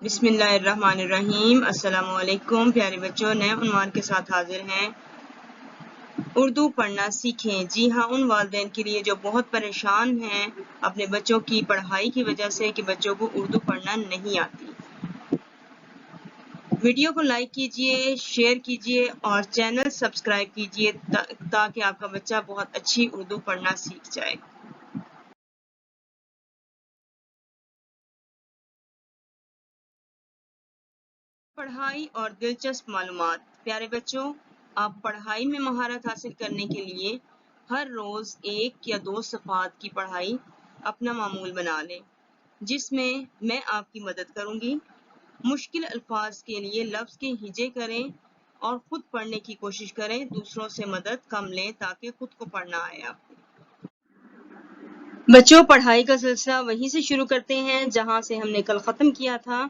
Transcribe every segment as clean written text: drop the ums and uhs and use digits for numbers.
بسم اللہ الرحمن الرحیم۔ السلام علیکم پیارے بچوں، نئے عنوان کے ساتھ حاضر ہیں۔ اردو پڑھنا سیکھیں۔ جی ہاں، ان والدین کے لیے جو بہت پریشان ہیں اپنے بچوں کی پڑھائی کی وجہ سے کہ بچوں کو اردو پڑھنا نہیں آتی۔ ویڈیو کو لائک کیجئے، شیئر کیجئے اور چینل سبسکرائب کیجئے تاکہ آپ کا بچہ بہت اچھی اردو پڑھنا سیکھ جائے۔ پڑھائی اور دلچسپ معلومات۔ پیارے بچوں، آپ پڑھائی میں مہارت حاصل کرنے کے لیے ہر روز 1 یا 2 صفحات کی پڑھائی اپنا معمول بنا لیں، جس میں میں آپ کی مدد کروں گی۔ مشکل الفاظ کے لیے لفظ کے ہجے کریں اور خود پڑھنے کی کوشش کریں۔ دوسروں سے مدد کم لیں تاکہ خود کو پڑھنا آئے آپ کو۔ بچوں، پڑھائی کا سلسلہ وہیں سے شروع کرتے ہیں جہاں سے ہم نے کل ختم کیا تھا۔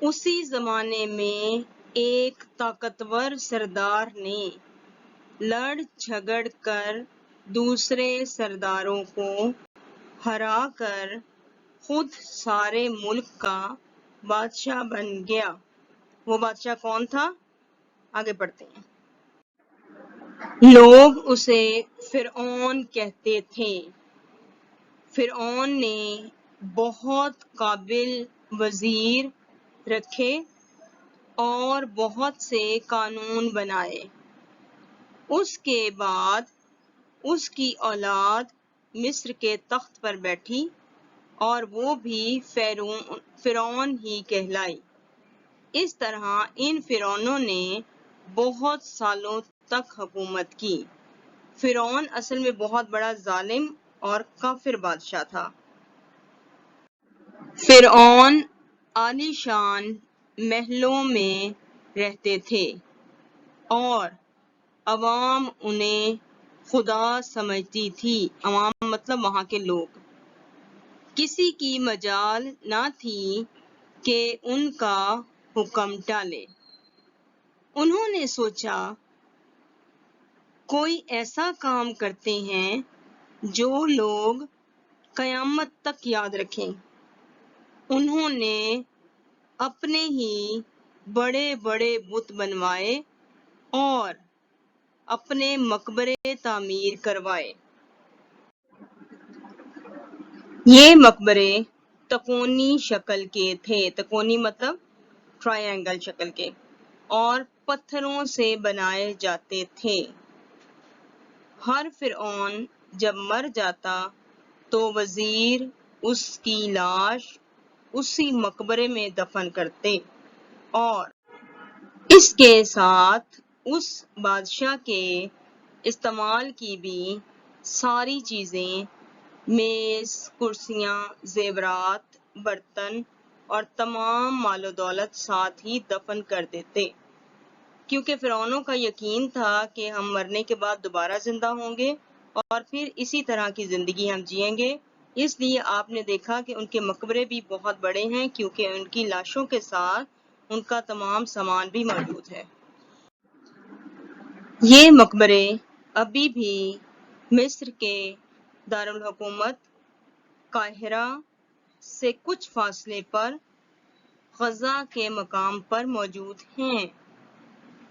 اسی زمانے میں ایک طاقتور سردار نے لڑ جھگڑ کر دوسرے سرداروں کو ہرا کر خود سارے ملک کا بادشاہ بن گیا۔ وہ بادشاہ کون تھا؟ آگے پڑھتے ہیں۔ لوگ اسے فرعون کہتے تھے۔ فرعون نے بہت قابل وزیر رکھے اور بہت سے قانون بنائے۔ اس کے بعد اس کی اولاد مصر کے تخت پر بیٹھی اور وہ بھی فرعون ہی کہلائی۔ اس طرح ان فرعونوں نے بہت سالوں تک حکومت کی۔ فرعون اصل میں بہت بڑا ظالم اور کافر بادشاہ تھا۔ فرعون عالی شان محلوں میں رہتے تھے اور عوام انہیں خدا سمجھتی تھی۔ عوام مطلب وہاں کے لوگ۔ کسی کی مجال نہ تھی کہ ان کا حکم ٹالے۔ انہوں نے سوچا کوئی ایسا کام کرتے ہیں جو لوگ قیامت تک یاد رکھیں۔ انہوں نے اپنے ہی بڑے بڑے بت بنوائے اور اپنے مقبرے تعمیر کروائے۔ یہ مقبرے تکونی شکل کے تھے۔ تکونی مطلب ٹرائی اینگل شکل کے، اور پتھروں سے بنائے جاتے تھے۔ ہر فرعون جب مر جاتا تو وزیر اس کی لاش اسی مقبرے میں دفن کرتے اور اس کے ساتھ اس بادشاہ کے استعمال کی بھی ساری چیزیں، میز، کرسیاں، زیورات، برتن اور تمام مال و دولت ساتھ ہی دفن کر دیتے، کیونکہ فرعونوں کا یقین تھا کہ ہم مرنے کے بعد دوبارہ زندہ ہوں گے اور پھر اسی طرح کی زندگی ہم جئیں گے۔ اس لیے آپ نے دیکھا کہ ان کے مقبرے بھی بہت بڑے ہیں، کیونکہ ان کی لاشوں کے ساتھ ان کا تمام سامان بھی موجود ہے۔ یہ مقبرے ابھی بھی مصر کے دارالحکومت قاہرہ سے کچھ فاصلے پر غزہ کے مقام پر موجود ہیں۔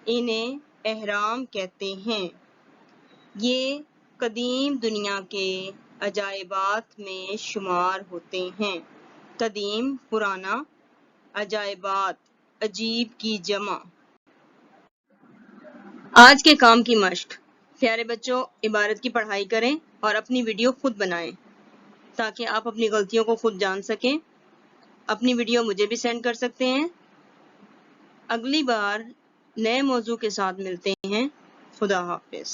انہیں اہرام کہتے ہیں۔ یہ قدیم دنیا کے عجائبات میں شمار ہوتے ہیں۔ قدیم، پرانا، عجائبات، عجیب کی جمع۔ آج کے کام کی مشق۔ پیارے بچوں، عبارت کی پڑھائی کریں اور اپنی ویڈیو خود بنائیں تاکہ آپ اپنی غلطیوں کو خود جان سکیں۔ اپنی ویڈیو مجھے بھی سینڈ کر سکتے ہیں۔ اگلی بار نئے موضوع کے ساتھ ملتے ہیں۔ خدا حافظ۔